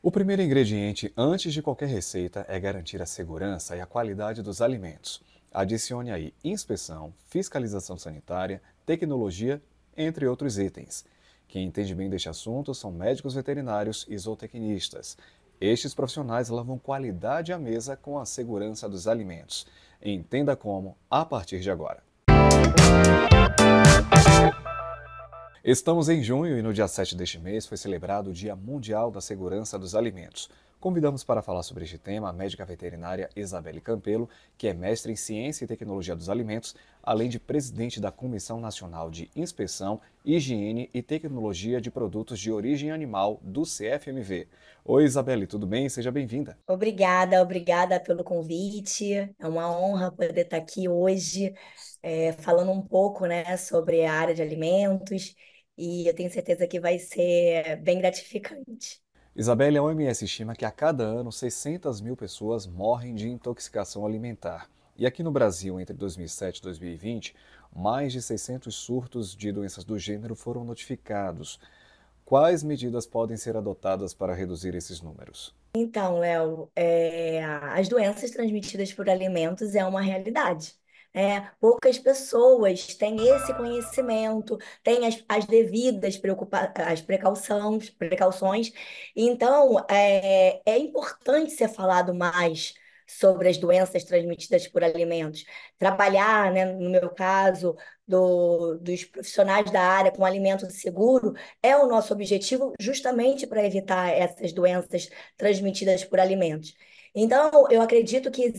O primeiro ingrediente antes de qualquer receita é garantir a segurança e a qualidade dos alimentos. Adicione aí inspeção, fiscalização sanitária, tecnologia, entre outros itens. Quem entende bem deste assunto são médicos veterinários e zootecnistas. Estes profissionais levam qualidade à mesa com a segurança dos alimentos. Entenda como a partir de agora. Estamos em junho e no dia 7 deste mês foi celebrado o Dia Mundial da Segurança dos Alimentos. Convidamos para falar sobre este tema a médica veterinária Isabelle Campelo, que é mestre em Ciência e Tecnologia dos Alimentos, além de presidente da Comissão Nacional de Inspeção, Higiene e Tecnologia de Produtos de Origem Animal do CFMV. Oi, Isabelle, tudo bem? Seja bem-vinda. Obrigada pelo convite. É uma honra poder estar aqui hoje, falando um pouco, né, sobre a área de alimentos, e eu tenho certeza que vai ser bem gratificante. Isabelle, a OMS estima que a cada ano 600 mil pessoas morrem de intoxicação alimentar. E aqui no Brasil, entre 2007 e 2020, mais de 600 surtos de doenças do gênero foram notificados. Quais medidas podem ser adotadas para reduzir esses números? Então, Léo, as doenças transmitidas por alimentos é uma realidade. Poucas pessoas têm esse conhecimento, têm as devidas as precauções. Então, é importante ser falado mais sobre as doenças transmitidas por alimentos. Trabalhar, né, no meu caso, dos profissionais da área com alimento seguro é o nosso objetivo, justamente para evitar essas doenças transmitidas por alimentos. Então, eu acredito que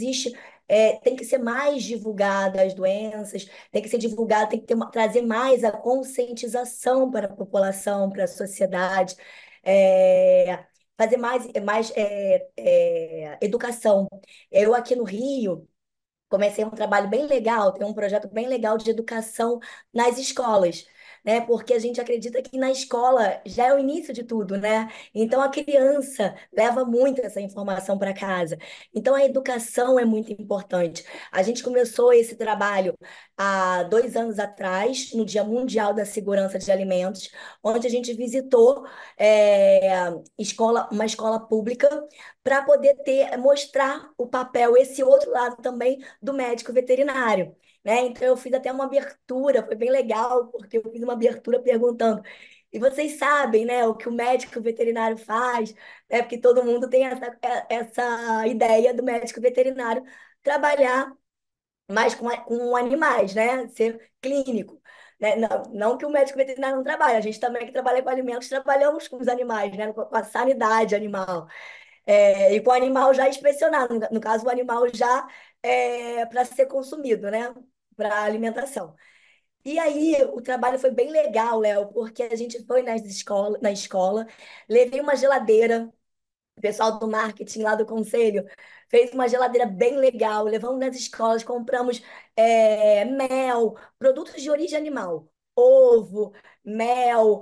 tem que ser mais divulgada as doenças, tem que ser divulgada, tem que trazer mais a conscientização para a população, para a sociedade, fazer mais educação. Eu aqui no Rio comecei um trabalho bem legal, tem um projeto bem legal de educação nas escolas, né? Porque a gente acredita que na escola já é o início de tudo, né? Então a criança leva muito essa informação para casa. Então a educação é muito importante. A gente começou esse trabalho há 2 anos atrás, no Dia Mundial da Segurança de Alimentos, onde a gente visitou uma escola pública para poder mostrar o papel, esse outro lado também do médico veterinário, né? Então eu fiz até uma abertura, foi bem legal, porque eu fiz uma abertura perguntando. E vocês sabem, né, o que o médico veterinário faz, né? Porque todo mundo tem essa ideia do médico veterinário trabalhar mais com animais, né? Ser clínico. Né? Não que o médico veterinário não trabalhe, a gente também que trabalha com alimentos, trabalhamos com os animais, né? Com a sanidade animal. E com o animal já inspecionado, no caso, o animal já para ser consumido, né? Para alimentação. E aí, o trabalho foi bem legal, Léo, porque a gente foi na escola, levei uma geladeira, o pessoal do marketing lá do conselho fez uma geladeira bem legal, levamos nas escolas, compramos mel, produtos de origem animal, ovo, mel,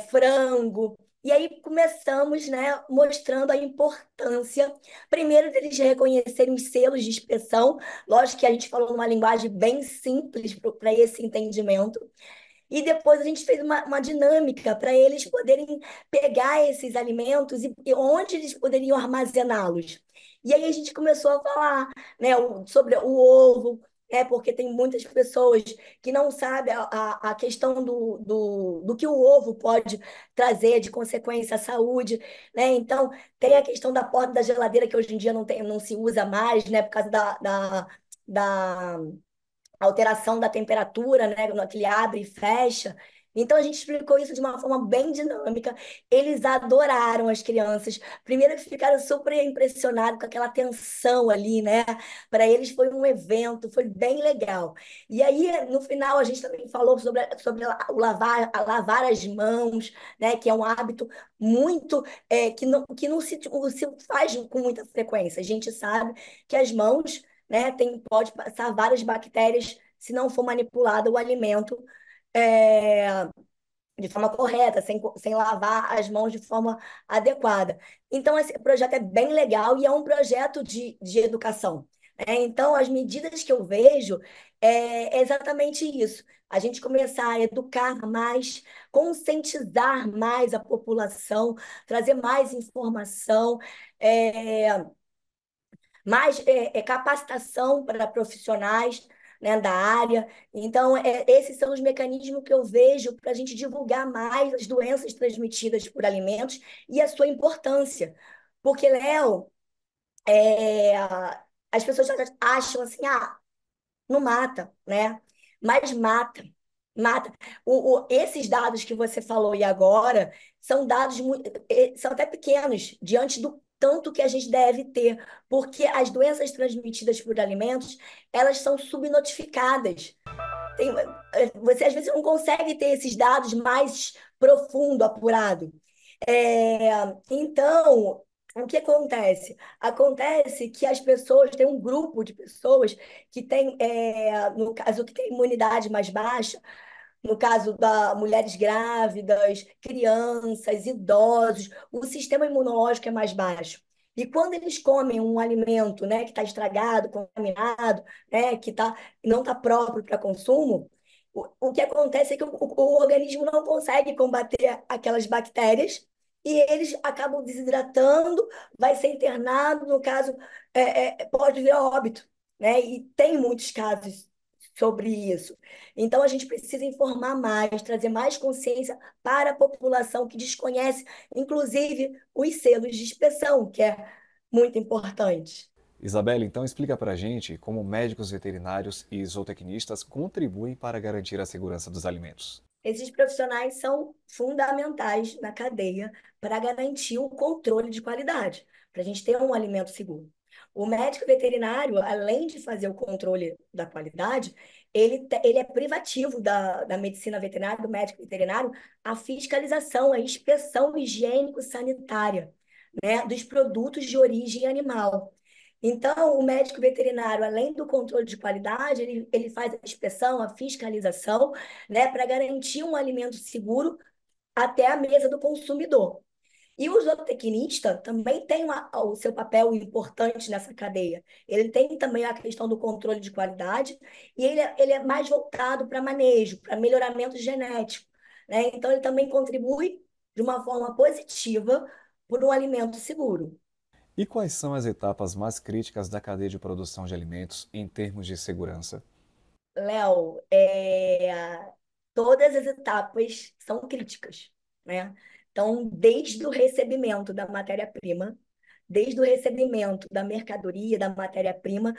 frango. E aí começamos, né, mostrando a importância, primeiro deles reconhecerem os selos de inspeção, lógico que a gente falou numa linguagem bem simples para esse entendimento, e depois a gente fez uma dinâmica para eles poderem pegar esses alimentos e onde eles poderiam armazená-los. E aí a gente começou a falar, né, sobre o ovo, porque tem muitas pessoas que não sabem a questão do que o ovo pode trazer de consequência à saúde, né? Então, tem a questão da porta da geladeira, que hoje em dia não se usa mais, né, por causa da alteração da temperatura, né, que ele abre e fecha. Então a gente explicou isso de uma forma bem dinâmica. Eles adoraram as crianças. Primeiro eles ficaram super impressionados com aquela tensão ali, né? Para eles foi um evento, foi bem legal. E aí no final a gente também falou sobre lavar as mãos, né? Que é um hábito muito que não se faz com muita frequência. A gente sabe que as mãos, né, pode passar várias bactérias se não for manipulado o alimento é, de forma correta, sem lavar as mãos de forma adequada. Então, esse projeto é bem legal e é um projeto de educação. Então, as medidas que eu vejo é exatamente isso. A gente começar a educar mais, conscientizar mais a população, trazer mais informação, é, mais capacitação para profissionais, né, da área. Então, esses são os mecanismos que eu vejo para a gente divulgar mais as doenças transmitidas por alimentos e a sua importância. Porque, Léo, é, as pessoas acham assim, não mata, né? Mas mata, mata. Esses dados que você falou e agora são dados são até pequenos diante do tanto que a gente deve ter, porque as doenças transmitidas por alimentos, elas são subnotificadas. Você às vezes não consegue ter esses dados mais profundo, apurado. É, então, o que acontece? Acontece que as pessoas, tem um grupo de pessoas que tem, no caso, que tem imunidade mais baixa, no caso da mulheres grávidas, crianças, idosos, o sistema imunológico é mais baixo. E quando eles comem um alimento, né, que está estragado, contaminado, né, não está próprio para consumo, o que acontece é que o organismo não consegue combater aquelas bactérias e eles acabam desidratando, vai ser internado, no caso, pode vir a óbito, né? E tem muitos casos sobre isso. Então, a gente precisa informar mais, trazer mais consciência para a população que desconhece, inclusive, os selos de inspeção, que é muito importante. Isabela, então explica para a gente como médicos veterinários e zootecnistas contribuem para garantir a segurança dos alimentos. Esses profissionais são fundamentais na cadeia para garantir o controle de qualidade, para a gente ter um alimento seguro. O médico veterinário, além de fazer o controle da qualidade, ele é privativo da medicina veterinária, do médico veterinário, a fiscalização, a inspeção higiênico-sanitária, né, dos produtos de origem animal. Então, o médico veterinário, além do controle de qualidade, ele faz a inspeção, a fiscalização, né, para garantir um alimento seguro até a mesa do consumidor. E o zootecnista também tem o seu papel importante nessa cadeia. Ele tem também a questão do controle de qualidade e ele é mais voltado para manejo, para melhoramento genético, né? Então, ele também contribui de uma forma positiva por um alimento seguro. E quais são as etapas mais críticas da cadeia de produção de alimentos em termos de segurança? Léo, todas as etapas são críticas, né? Então, desde o recebimento da matéria-prima, desde o recebimento da mercadoria, da matéria-prima,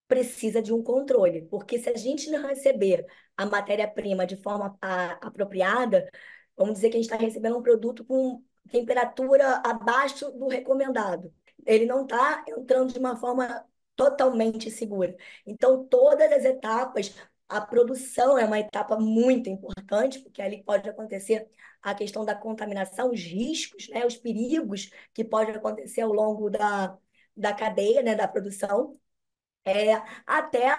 precisa de um controle, porque se a gente não receber a matéria-prima de forma apropriada, vamos dizer que a gente está recebendo um produto com temperatura abaixo do recomendado. Ele não está entrando de uma forma totalmente segura. Então, todas as etapas, a produção é uma etapa muito importante, porque ali pode acontecer a questão da contaminação, os riscos, né, os perigos que podem acontecer ao longo da cadeia, né, da produção é, até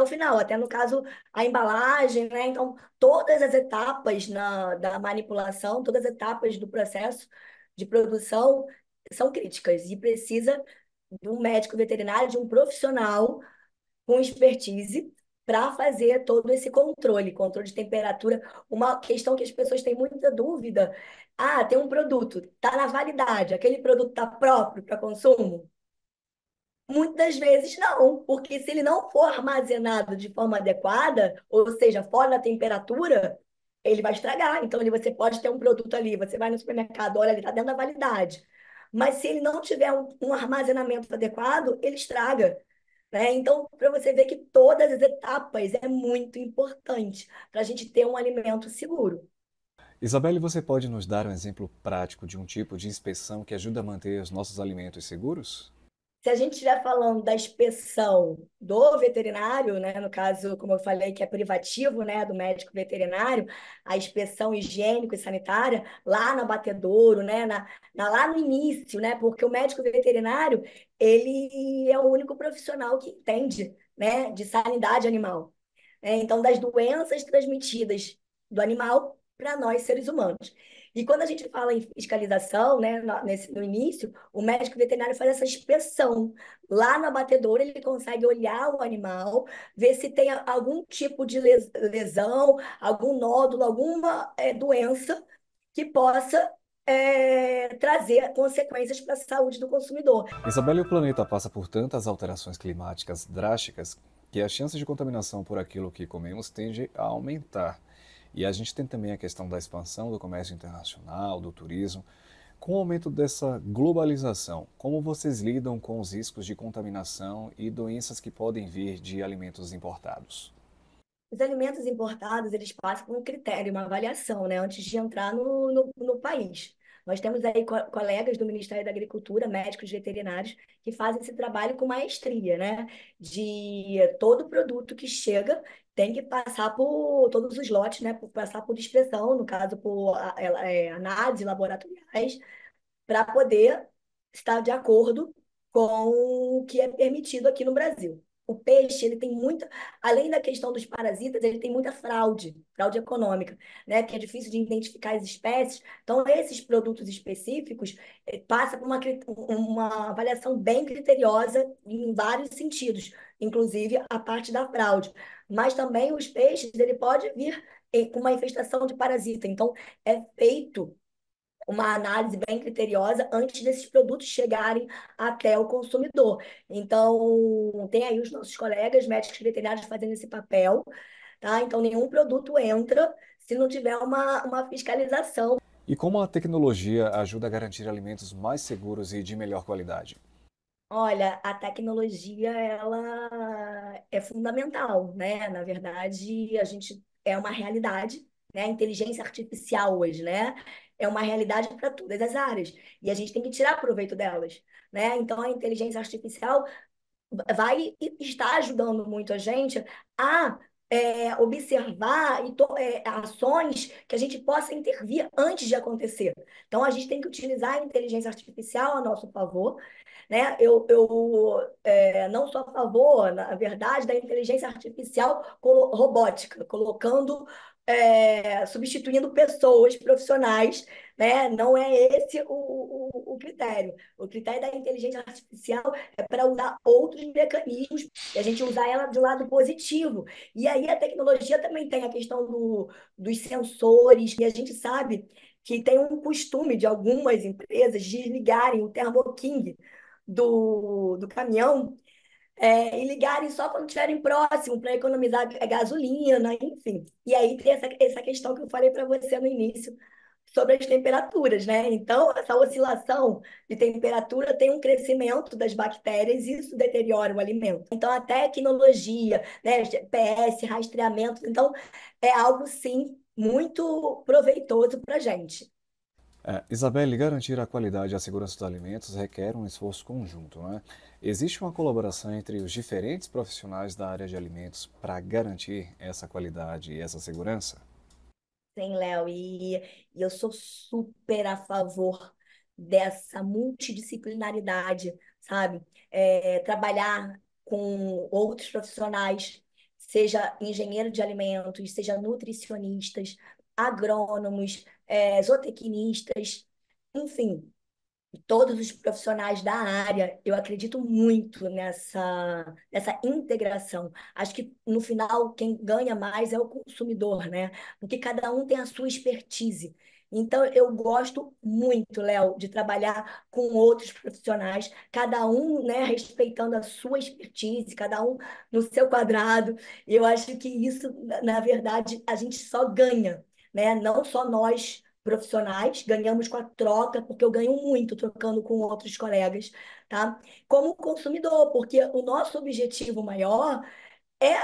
o final, até no caso a embalagem, né? Então, todas as etapas da manipulação, todas as etapas do processo de produção são críticas e precisa de um médico veterinário, de um profissional com expertise para fazer todo esse controle, controle de temperatura. Uma questão que as pessoas têm muita dúvida: tem um produto, está na validade, aquele produto está próprio para consumo? Muitas vezes não, porque se ele não for armazenado de forma adequada, ou seja, fora da temperatura, ele vai estragar. Então, você pode ter um produto ali, você vai no supermercado, olha, ele está dentro da validade. Mas se ele não tiver um armazenamento adequado, ele estraga. Né? Então, para você ver que todas as etapas é muito importante para a gente ter um alimento seguro. Isabelle, você pode nos dar um exemplo prático de um tipo de inspeção que ajuda a manter os nossos alimentos seguros? Se a gente estiver falando da inspeção do veterinário, né, no caso, como eu falei, que é privativo, né, do médico veterinário, a inspeção higiênico e sanitária, lá no abatedouro, né, lá no início, né, porque o médico veterinário, ele é o único profissional que entende, né, de sanidade animal. Então, das doenças transmitidas do animal para nós, seres humanos. E quando a gente fala em fiscalização, né, no início, o médico veterinário faz essa inspeção. Lá no abatedor, ele consegue olhar o animal, ver se tem algum tipo de lesão, algum nódulo, alguma doença que possa trazer consequências para a saúde do consumidor. Isabela, e o planeta passa por tantas alterações climáticas drásticas que a chance de contaminação por aquilo que comemos tende a aumentar. E a gente tem também a questão da expansão do comércio internacional, do turismo. Com o aumento dessa globalização, como vocês lidam com os riscos de contaminação e doenças que podem vir de alimentos importados? Os alimentos importados, eles passam por um critério, uma avaliação, né, antes de entrar no país. Nós temos aí colegas do Ministério da Agricultura, médicos veterinários, que fazem esse trabalho com maestria, né? De todo produto que chega tem que passar por todos os lotes, né? Por passar por inspeção, no caso, por análise laboratoriais, para poder estar de acordo com o que é permitido aqui no Brasil. O peixe, ele tem muita, além da questão dos parasitas, ele tem muita fraude econômica, né? Que é difícil de identificar as espécies. Então, esses produtos específicos passam por uma avaliação bem criteriosa em vários sentidos, inclusive a parte da fraude. Mas também os peixes, ele pode vir com uma infestação de parasita. Então, é feito uma análise bem criteriosa antes desses produtos chegarem até o consumidor. Então, tem aí os nossos colegas médicos veterinários fazendo esse papel, tá? Então, nenhum produto entra se não tiver uma fiscalização. E como a tecnologia ajuda a garantir alimentos mais seguros e de melhor qualidade? Olha, a tecnologia, ela é fundamental, né? Na verdade, a gente é uma realidade, né? A inteligência artificial hoje, né? É uma realidade para todas as áreas. E a gente tem que tirar proveito delas, né? Então, a inteligência artificial vai estar ajudando muito a gente a observar ações que a gente possa intervir antes de acontecer. Então, a gente tem que utilizar a inteligência artificial a nosso favor, né? Eu não sou a favor, na verdade, da inteligência artificial robótica, colocando, substituindo pessoas profissionais, né? Não é esse o critério. O critério da inteligência artificial é para usar outros mecanismos e a gente usar ela de um lado positivo. E aí a tecnologia também tem a questão dos sensores, e a gente sabe que tem um costume de algumas empresas desligarem o Thermo King do caminhão e ligarem só quando estiverem próximo para economizar gasolina, enfim. E aí tem essa questão que eu falei para você no início sobre as temperaturas, né? Então, essa oscilação de temperatura tem um crescimento das bactérias e isso deteriora o alimento. Então, a tecnologia, né, GPS, rastreamento, então é algo sim muito proveitoso para a gente. Isabelle, garantir a qualidade e a segurança dos alimentos requer um esforço conjunto, não é? Existe uma colaboração entre os diferentes profissionais da área de alimentos para garantir essa qualidade e essa segurança? Sim, Léo, e eu sou super a favor dessa multidisciplinaridade, sabe? Trabalhar com outros profissionais, seja engenheiro de alimentos, seja nutricionistas, agrônomos, zootecnistas, enfim, todos os profissionais da área, eu acredito muito nessa integração. Acho que no final quem ganha mais é o consumidor, né? Porque cada um tem a sua expertise. Então, eu gosto muito, Léo, de trabalhar com outros profissionais, cada um, né, respeitando a sua expertise, cada um no seu quadrado. E eu acho que isso, na verdade, a gente só ganha, né? Não só nós profissionais, ganhamos com a troca, porque eu ganho muito trocando com outros colegas, tá? Como consumidor, porque o nosso objetivo maior é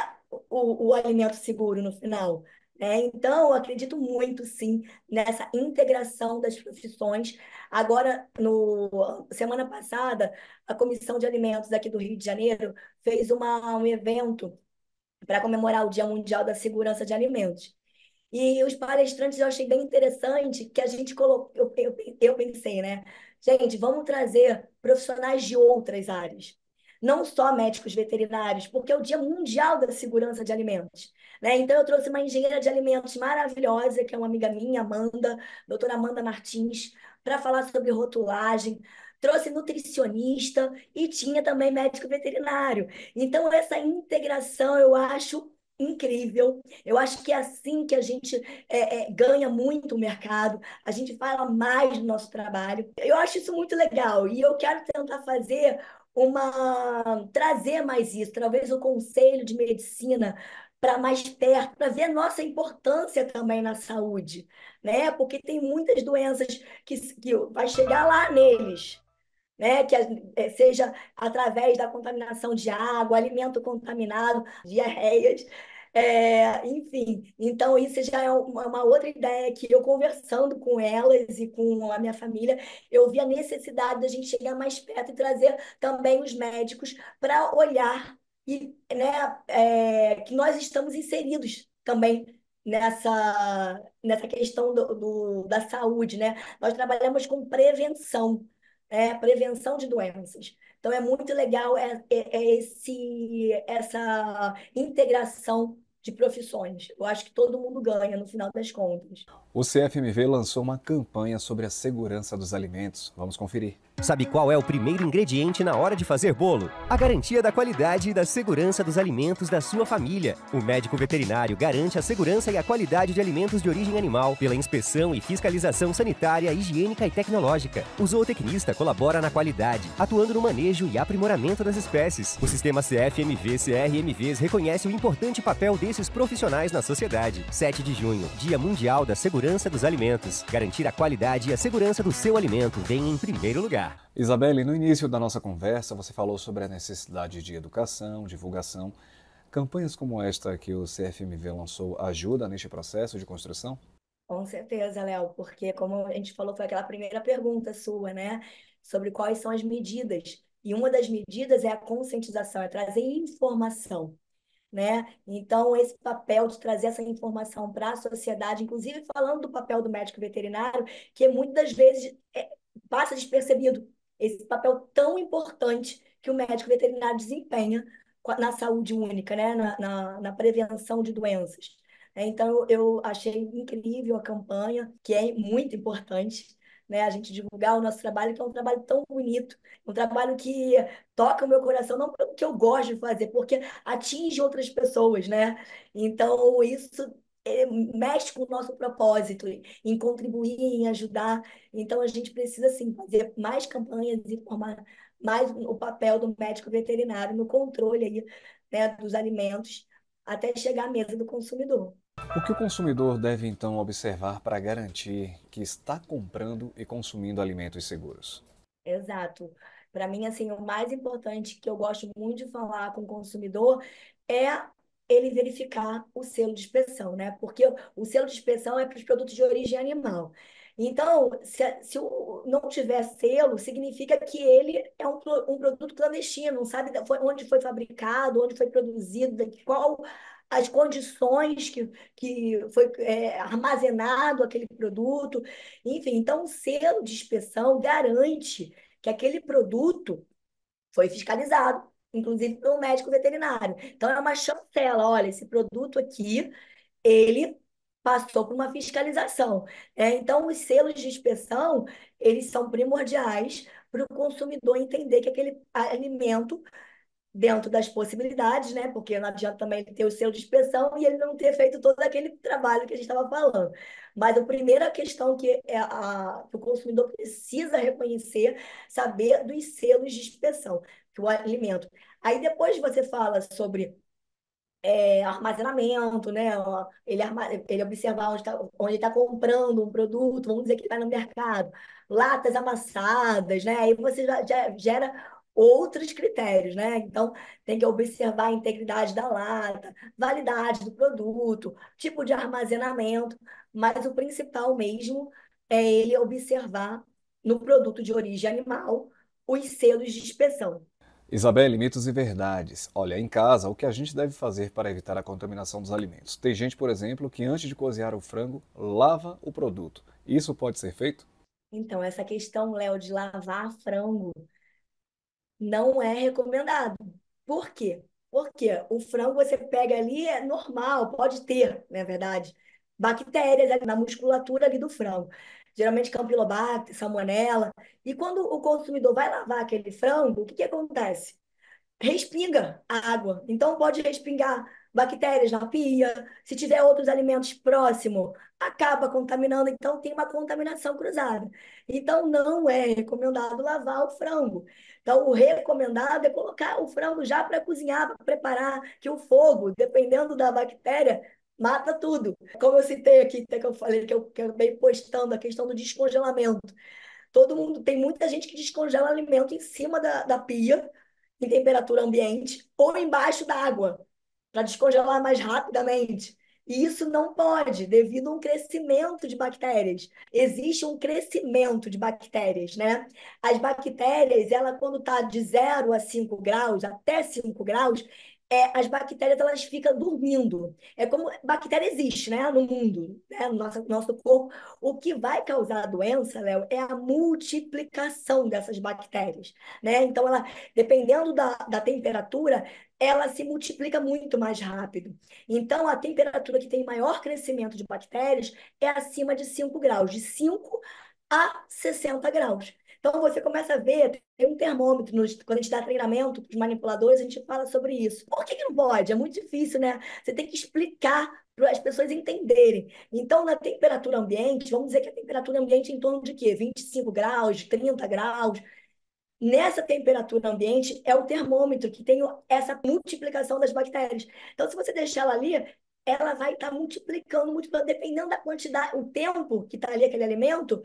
o alimento seguro no final. Né? Então, eu acredito muito, sim, nessa integração das profissões. Agora, no semana passada, a Comissão de Alimentos aqui do Rio de Janeiro fez um evento para comemorar o Dia Mundial da Segurança de Alimentos. E os palestrantes eu achei bem interessante que a gente colocou, eu pensei, né? Gente, vamos trazer profissionais de outras áreas. não só médicos veterinários, porque é o Dia Mundial da Segurança de Alimentos, né? Então, eu trouxe uma engenheira de alimentos maravilhosa, que é uma amiga minha, Amanda, doutora Amanda Martins, para falar sobre rotulagem. Trouxe nutricionista e tinha também médico veterinário. Então, essa integração eu acho incrível. Eu acho que é assim que a gente ganha muito o mercado, a gente fala mais do nosso trabalho. Eu acho isso muito legal e eu quero tentar trazer mais isso, talvez o conselho de medicina para mais perto, para ver a nossa importância também na saúde, né? Porque tem muitas doenças que vai chegar lá neles, né? Seja através da contaminação de água, alimento contaminado, diarreias, enfim. Então, isso já é uma outra ideia que eu conversando com elas e com a minha família, eu vi a necessidade da gente chegar mais perto e trazer também os médicos para olhar e, né, que nós estamos inseridos também nessa questão da saúde, né? Nós trabalhamos com prevenção, prevenção de doenças. Então, é muito legal essa integração de profissões. Eu acho que todo mundo ganha no final das contas. O CFMV lançou uma campanha sobre a segurança dos alimentos. Vamos conferir. Sabe qual é o primeiro ingrediente na hora de fazer bolo? A garantia da qualidade e da segurança dos alimentos da sua família. O médico veterinário garante a segurança e a qualidade de alimentos de origem animal pela inspeção e fiscalização sanitária, higiênica e tecnológica. O zootecnista colabora na qualidade, atuando no manejo e aprimoramento das espécies. O sistema CFMV-CRMVs reconhece o importante papel desses profissionais na sociedade. 7 de junho, Dia Mundial da Segurança dos Alimentos. Garantir a qualidade e a segurança do seu alimento vem em primeiro lugar. Isabelle, no início da nossa conversa, você falou sobre a necessidade de educação, divulgação. Campanhas como esta que o CFMV lançou ajudam neste processo de construção? Com certeza, Léo, porque como a gente falou, foi aquela primeira pergunta sua, né? Sobre quais são as medidas. E uma das medidas é a conscientização, é trazer informação, né? Então, esse papel de trazer essa informação para a sociedade, inclusive falando do papel do médico veterinário, que muitas vezes passa despercebido, esse papel tão importante que o médico veterinário desempenha na saúde única, né? Na prevenção de doenças. Então, eu achei incrível a campanha, que é muito importante, né? A gente divulgar o nosso trabalho, que é um trabalho tão bonito, um trabalho que toca o meu coração, não pelo que eu gosto de fazer, porque atinge outras pessoas, né? Então, isso mexe com o nosso propósito em contribuir, em ajudar. Então, a gente precisa, sim, fazer mais campanhas e formar mais o papel do médico veterinário no controle aí, né, dos alimentos até chegar à mesa do consumidor. O que o consumidor deve então observar para garantir que está comprando e consumindo alimentos seguros? Exato. Para mim, assim, o mais importante que eu gosto muito de falar com o consumidor é ele verificar o selo de inspeção, né? Porque o selo de inspeção é para os produtos de origem animal. Então, se não tiver selo, significa que ele é um produto clandestino, não sabe onde foi fabricado, onde foi produzido, qual as condições que foi armazenado aquele produto. Enfim, então o selo de inspeção garante que aquele produto foi fiscalizado, inclusive pelo médico veterinário. Então é uma chancela, olha, esse produto aqui, ele passou por uma fiscalização. Então, os selos de inspeção, eles são primordiais para o consumidor entender que aquele alimento dentro das possibilidades, né? Porque não adianta também ele ter o selo de inspeção e ele não ter feito todo aquele trabalho que a gente estava falando. Mas a primeira questão que o consumidor precisa reconhecer, saber dos selos de inspeção, que o alimento. Aí depois você fala sobre armazenamento, né? Ele observar onde está comprando um produto, vamos dizer que está no mercado, latas amassadas, né? Aí você já gera outros critérios, né? Então, tem que observar a integridade da lata, validade do produto, tipo de armazenamento, mas o principal mesmo é ele observar no produto de origem animal os selos de inspeção. Isabelle, mitos e verdades. Olha, em casa, o que a gente deve fazer para evitar a contaminação dos alimentos? Tem gente, por exemplo, que antes de cozinhar o frango, lava o produto. Isso pode ser feito? Então, essa questão, Léo, de lavar frango Não é recomendado. Por quê? Porque o frango você pega ali, é normal, pode ter, na verdade, bactérias ali na musculatura ali do frango. Geralmente Campylobacter, Salmonella. E quando o consumidor vai lavar aquele frango, o que que acontece? Respinga a água. Então, pode respingar bactérias na pia. Se tiver outros alimentos próximo, acaba contaminando. Então, tem uma contaminação cruzada. Então, não é recomendado lavar o frango. Então, o recomendado é colocar o frango já para cozinhar, para preparar, que o fogo, dependendo da bactéria, mata tudo. Como eu citei aqui, até que eu falei que eu acabei postando a questão do descongelamento. Todo mundo, tem muita gente que descongela alimento em cima da pia, em temperatura ambiente, ou embaixo d'água, para descongelar mais rapidamente. E isso não pode, devido a um crescimento de bactérias. Existe um crescimento de bactérias, né? As bactérias, ela quando está de 0 a 5 graus, até 5 graus, as bactérias elas ficam dormindo. É como bactéria existe, né, no mundo, né, no nosso corpo. O que vai causar a doença, Léo, é a multiplicação dessas bactérias, né? Então, ela, dependendo da temperatura, ela se multiplica muito mais rápido. Então, a temperatura que tem maior crescimento de bactérias é acima de 5 graus, de 5 a 60 graus. Então, você começa a ver, tem um termômetro, quando a gente dá treinamento para os manipuladores, a gente fala sobre isso. Por que que não pode? É muito difícil, né? Você tem que explicar para as pessoas entenderem. Então, na temperatura ambiente, vamos dizer que a temperatura ambiente é em torno de quê? 25 graus, 30 graus. Nessa temperatura ambiente é o termômetro que tem essa multiplicação das bactérias. Então, se você deixar ela ali, ela vai estar multiplicando, multiplicando, dependendo da quantidade, o tempo que está ali aquele alimento,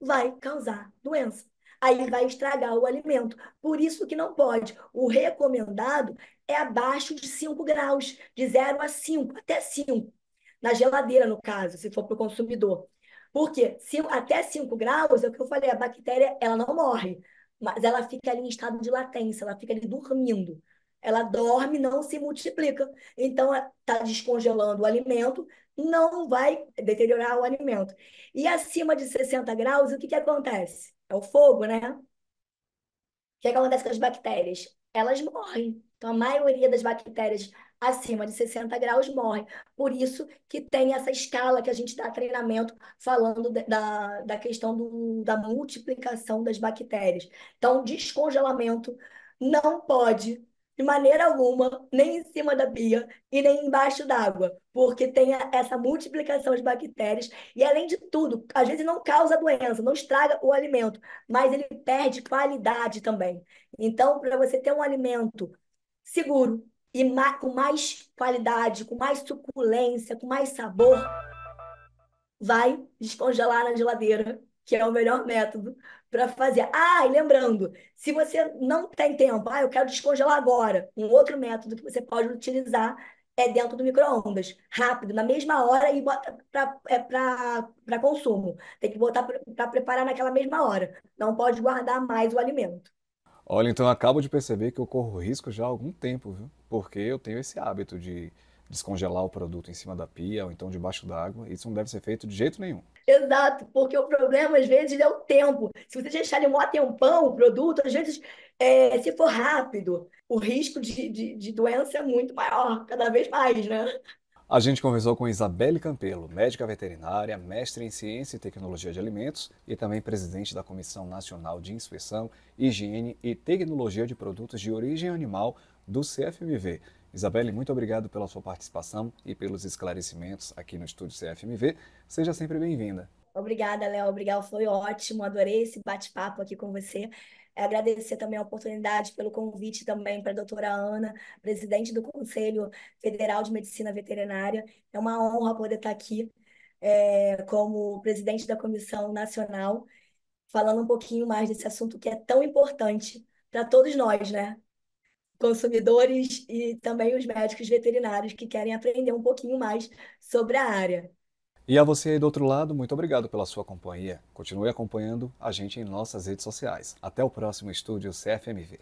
vai causar doença. Aí vai estragar o alimento. Por isso que não pode. O recomendado é abaixo de 5 graus, de 0 a 5 até 5 na geladeira, no caso, se for para o consumidor. Porque até 5 graus, é o que eu falei, a bactéria ela não morre, mas ela fica ali em estado de latência, ela fica ali dormindo. Ela dorme, não se multiplica. Então, está descongelando o alimento, não vai deteriorar o alimento. E acima de 60 graus, o que que acontece? É o fogo, né? O que acontece com as bactérias? Elas morrem. Então, a maioria das bactérias acima de 60 graus morrem. Por isso que tem essa escala que a gente dá treinamento falando da questão da multiplicação das bactérias. Então, descongelamento não pode, de maneira alguma, nem em cima da pia e nem embaixo d'água, porque tem essa multiplicação de bactérias e, além de tudo, às vezes não causa doença, não estraga o alimento, mas ele perde qualidade também. Então, para você ter um alimento seguro e com mais qualidade, com mais suculência, com mais sabor, vai descongelar na geladeira, que é o melhor método para fazer. Ah, e lembrando, se você não tem tempo, eu quero descongelar agora, um outro método que você pode utilizar é dentro do micro-ondas, rápido, na mesma hora e bota para consumo. Tem que botar para preparar naquela mesma hora. Não pode guardar mais o alimento. Olha, então eu acabo de perceber que eu corro risco já há algum tempo, viu? Porque eu tenho esse hábito de descongelar o produto em cima da pia ou então debaixo d'água. Isso não deve ser feito de jeito nenhum. Exato, porque o problema às vezes é o tempo. Se você deixar ele um tempão, o produto, às vezes, se for rápido, o risco de doença é muito maior, cada vez mais, né? A gente conversou com Isabelle Campelo, médica veterinária, mestre em Ciência e Tecnologia de Alimentos e também presidente da Comissão Nacional de Inspeção, Higiene e Tecnologia de Produtos de Origem Animal do CFMV. Isabelle, muito obrigado pela sua participação e pelos esclarecimentos aqui no estúdio CFMV. Seja sempre bem-vinda. Obrigada, Léo. Obrigada, foi ótimo. Adorei esse bate-papo aqui com você. Agradecer também a oportunidade pelo convite também para a doutora Ana, presidente do Conselho Federal de Medicina Veterinária. É uma honra poder estar aqui como presidente da Comissão Nacional, falando um pouquinho mais desse assunto que é tão importante para todos nós, né? Consumidores e também os médicos veterinários que querem aprender um pouquinho mais sobre a área. E a você aí do outro lado, muito obrigado pela sua companhia. Continue acompanhando a gente em nossas redes sociais. Até o próximo estúdio CFMV.